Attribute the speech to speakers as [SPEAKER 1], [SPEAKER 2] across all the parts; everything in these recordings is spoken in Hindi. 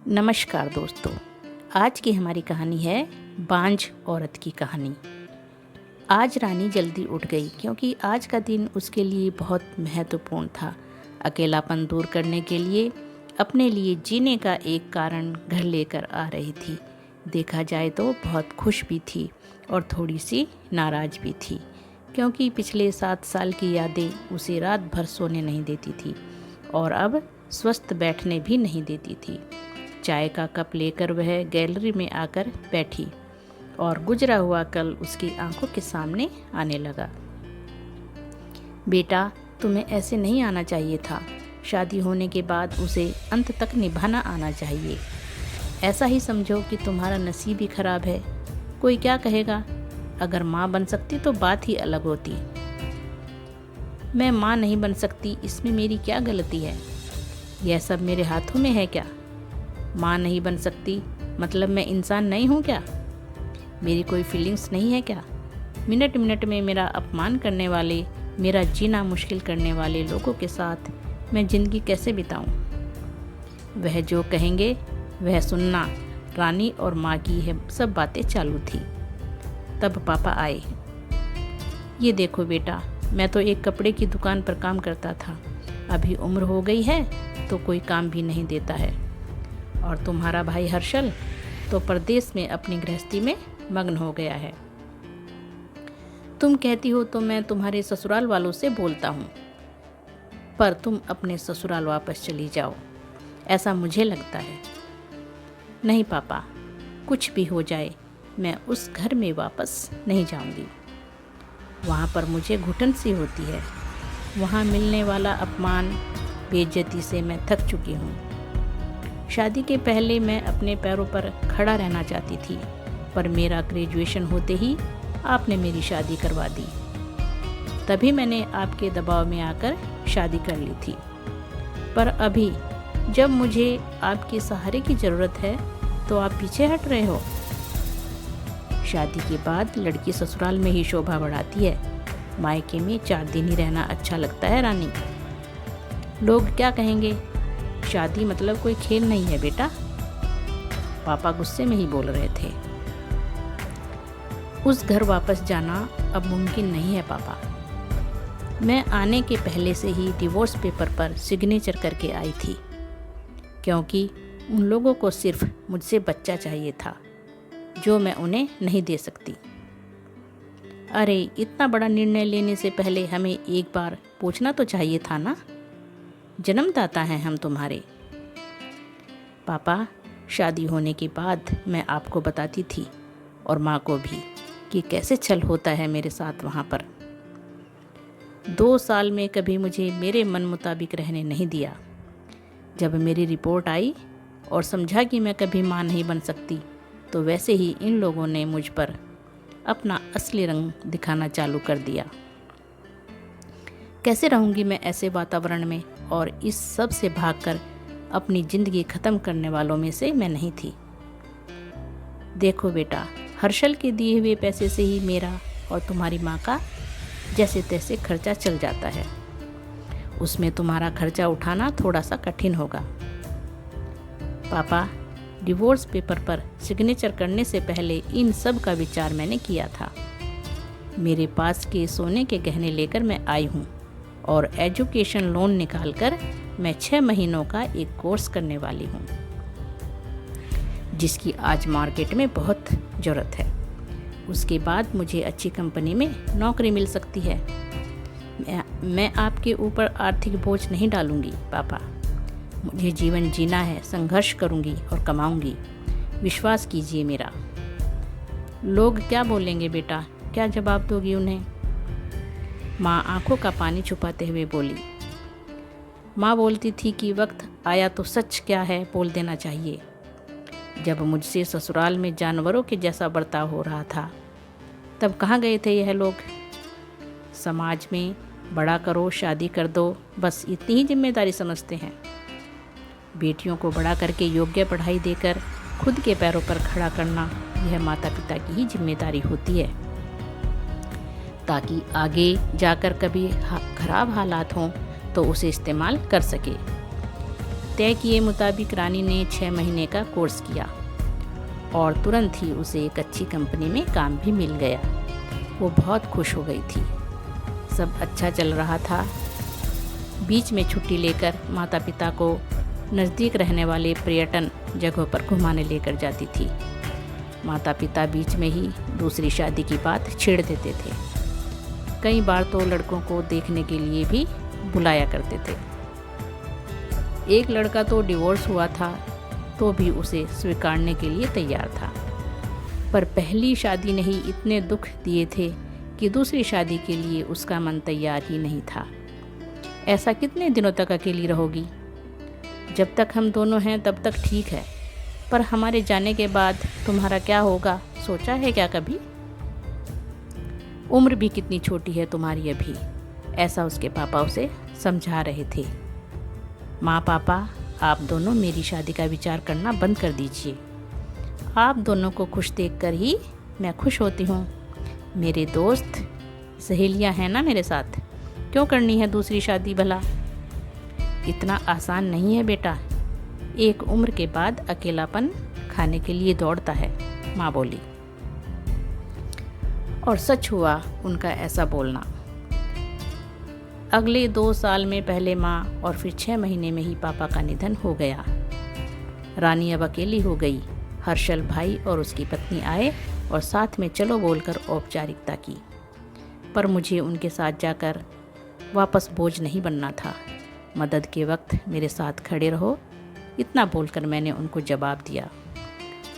[SPEAKER 1] नमस्कार दोस्तों, आज की हमारी कहानी है बांझ औरत की कहानी। आज रानी जल्दी उठ गई क्योंकि आज का दिन उसके लिए बहुत महत्वपूर्ण था। अकेलापन दूर करने के लिए अपने लिए जीने का एक कारण घर लेकर आ रही थी। देखा जाए तो बहुत खुश भी थी और थोड़ी सी नाराज़ भी थी क्योंकि पिछले 7 साल की यादें उसे रात भर सोने नहीं देती थी और अब स्वस्थ बैठने भी नहीं देती थी। चाय का कप लेकर वह गैलरी में आकर बैठी और गुजरा हुआ कल उसकी आंखों के सामने आने लगा। बेटा, तुम्हें ऐसे नहीं आना चाहिए था। शादी होने के बाद उसे अंत तक निभाना आना चाहिए। ऐसा ही समझो कि तुम्हारा नसीब ही खराब है। कोई क्या कहेगा? अगर माँ बन सकती तो बात ही अलग होती। मैं माँ नहीं बन सकती, इसमें मेरी क्या गलती है? यह सब मेरे हाथों में है क्या? माँ नहीं बन सकती मतलब मैं इंसान नहीं हूँ क्या? मेरी कोई फीलिंग्स नहीं है क्या? मिनट मिनट में मेरा अपमान करने वाले, मेरा जीना मुश्किल करने वाले लोगों के साथ मैं ज़िंदगी कैसे बिताऊँ? वह जो कहेंगे वह सुनना। रानी और माँ की है सब बातें चालू थी। तब पापा आए। ये देखो बेटा, मैं तो एक कपड़े की दुकान पर काम करता था। अभी उम्र हो गई है तो कोई काम भी नहीं देता है। और तुम्हारा भाई हर्षल तो परदेश में अपनी गृहस्थी में मग्न हो गया है। तुम कहती हो तो मैं तुम्हारे ससुराल वालों से बोलता हूँ, पर तुम अपने ससुराल वापस चली जाओ, ऐसा मुझे लगता है। नहीं पापा, कुछ भी हो जाए मैं उस घर में वापस नहीं जाऊँगी। वहाँ पर मुझे घुटन सी होती है। वहाँ मिलने वाला अपमान, बेइज्जती से मैं थक चुकी हूँ। शादी के पहले मैं अपने पैरों पर खड़ा रहना चाहती थी, पर मेरा ग्रेजुएशन होते ही आपने मेरी शादी करवा दी। तभी मैंने आपके दबाव में आकर शादी कर ली थी। पर अभी जब मुझे आपके सहारे की ज़रूरत है तो आप पीछे हट रहे हो। शादी के बाद लड़की ससुराल में ही शोभा बढ़ाती है। मायके में 4 दिन ही रहना अच्छा लगता है रानी। लोग क्या कहेंगे? शादी मतलब कोई खेल नहीं है बेटा। पापा गुस्से में ही बोल रहे थे। उस घर वापस जाना अब मुमकिन नहीं है पापा। मैं आने के पहले से ही डिवोर्स पेपर पर सिग्नेचर करके आई थी, क्योंकि उन लोगों को सिर्फ मुझसे बच्चा चाहिए था, जो मैं उन्हें नहीं दे सकती। अरे, इतना बड़ा निर्णय लेने से पहले हमें एक बार पूछना तो चाहिए था ना। जन्मदाता हैं हम तुम्हारे। पापा, शादी होने के बाद मैं आपको बताती थी और माँ को भी कि कैसे छल होता है मेरे साथ वहाँ पर। 2 साल में कभी मुझे मेरे मन मुताबिक रहने नहीं दिया। जब मेरी रिपोर्ट आई और समझा कि मैं कभी माँ नहीं बन सकती, तो वैसे ही इन लोगों ने मुझ पर अपना असली रंग दिखाना चालू कर दिया। कैसे रहूँगी मैं ऐसे वातावरण में? और इस सब से भागकर अपनी ज़िंदगी ख़त्म करने वालों में से मैं नहीं थी। देखो बेटा, हर्षल के दिए हुए पैसे से ही मेरा और तुम्हारी माँ का जैसे तैसे खर्चा चल जाता है। उसमें तुम्हारा खर्चा उठाना थोड़ा सा कठिन होगा। पापा, डिवोर्स पेपर पर सिग्नेचर करने से पहले इन सब का विचार मैंने किया था। मेरे पास के सोने के गहने लेकर मैं आई हूँ और एजुकेशन लोन निकालकर मैं 6 महीनों का एक कोर्स करने वाली हूँ, जिसकी आज मार्केट में बहुत ज़रूरत है। उसके बाद मुझे अच्छी कंपनी में नौकरी मिल सकती है। मैं आपके ऊपर आर्थिक बोझ नहीं डालूँगी पापा। मुझे जीवन जीना है, संघर्ष करूँगी और कमाऊँगी। विश्वास कीजिए मेरा। लोग क्या बोलेंगे बेटा? क्या जवाब दोगी उन्हें? माँ आंखों का पानी छुपाते हुए बोली। माँ बोलती थी कि वक्त आया तो सच क्या है बोल देना चाहिए। जब मुझसे ससुराल में जानवरों के जैसा बर्ताव हो रहा था, तब कहाँ गए थे यह लोग? समाज में बड़ा करो, शादी कर दो, बस इतनी ही जिम्मेदारी समझते हैं। बेटियों को बड़ा करके योग्य पढ़ाई देकर खुद के पैरों पर खड़ा करना, यह माता पिता की ही जिम्मेदारी होती है, ताकि आगे जाकर कभी खराब हालात हों तो उसे इस्तेमाल कर सके। तय किए मुताबिक रानी ने 6 महीने का कोर्स किया और तुरंत ही उसे एक अच्छी कंपनी में काम भी मिल गया। वो बहुत खुश हो गई थी। सब अच्छा चल रहा था। बीच में छुट्टी लेकर माता पिता को नज़दीक रहने वाले पर्यटन जगहों पर घुमाने लेकर जाती थी। माता पिता बीच में ही दूसरी शादी की बात छेड़ देते थे। कई बार तो लड़कों को देखने के लिए भी बुलाया करते थे। एक लड़का तो डिवोर्स हुआ था तो भी उसे स्वीकारने के लिए तैयार था, पर पहली शादी ने ही इतने दुख दिए थे कि दूसरी शादी के लिए उसका मन तैयार ही नहीं था। ऐसा कितने दिनों तक अकेली रहोगी? जब तक हम दोनों हैं तब तक ठीक है, पर हमारे जाने के बाद तुम्हारा क्या होगा, सोचा है क्या कभी? उम्र भी कितनी छोटी है तुम्हारी अभी, ऐसा उसके पापा उसे समझा रहे थे। माँ पापा, आप दोनों मेरी शादी का विचार करना बंद कर दीजिए। आप दोनों को खुश देखकर ही मैं खुश होती हूँ। मेरे दोस्त सहेलियाँ हैं ना मेरे साथ, क्यों करनी है दूसरी शादी भला? इतना आसान नहीं है बेटा। एक उम्र के बाद अकेलापन खाने के लिए दौड़ता है, माँ बोली। और सच हुआ उनका ऐसा बोलना। अगले 2 साल में पहले माँ और फिर 6 महीने में ही पापा का निधन हो गया। रानी अब अकेली हो गई। हर्षल भाई और उसकी पत्नी आए और साथ में चलो बोलकर औपचारिकता की, पर मुझे उनके साथ जाकर वापस बोझ नहीं बनना था। मदद के वक्त मेरे साथ खड़े रहो, इतना बोलकर मैंने उनको जवाब दिया।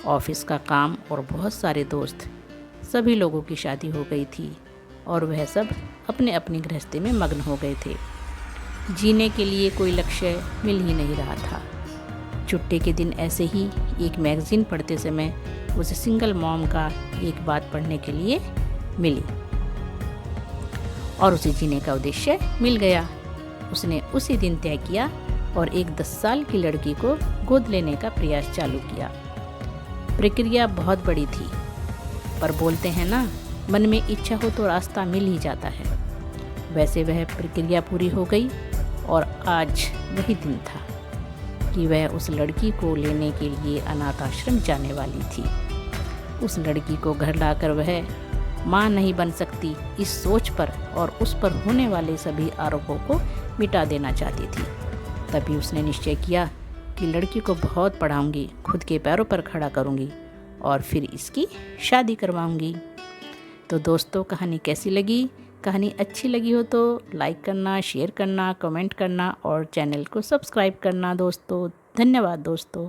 [SPEAKER 1] ऑफिस का काम और बहुत सारे दोस्त, सभी लोगों की शादी हो गई थी और वह सब अपने अपनी गृहस्थी में मग्न हो गए थे। जीने के लिए कोई लक्ष्य मिल ही नहीं रहा था। छुट्टी के दिन ऐसे ही एक मैगज़ीन पढ़ते समय उसे सिंगल मॉम का एक बात पढ़ने के लिए मिली और उसे जीने का उद्देश्य मिल गया। उसने उसी दिन तय किया और एक 10 साल की लड़की को गोद लेने का प्रयास चालू किया। प्रक्रिया बहुत बड़ी थी, पर बोलते हैं ना, मन में इच्छा हो तो रास्ता मिल ही जाता है। वैसे वह प्रक्रिया पूरी हो गई और आज वही दिन था कि वह उस लड़की को लेने के लिए अनाथ आश्रम जाने वाली थी। उस लड़की को घर लाकर वह माँ नहीं बन सकती, इस सोच पर और उस पर होने वाले सभी आरोपों को मिटा देना चाहती थी। तभी उसने निश्चय किया कि लड़की को बहुत पढ़ाऊंगी, खुद के पैरों पर खड़ा करूंगी और फिर इसकी शादी करवाऊंगी। तो दोस्तों, कहानी कैसी लगी? कहानी अच्छी लगी हो तो लाइक करना, शेयर करना, कमेंट करना और चैनल को सब्सक्राइब करना दोस्तों। धन्यवाद दोस्तों।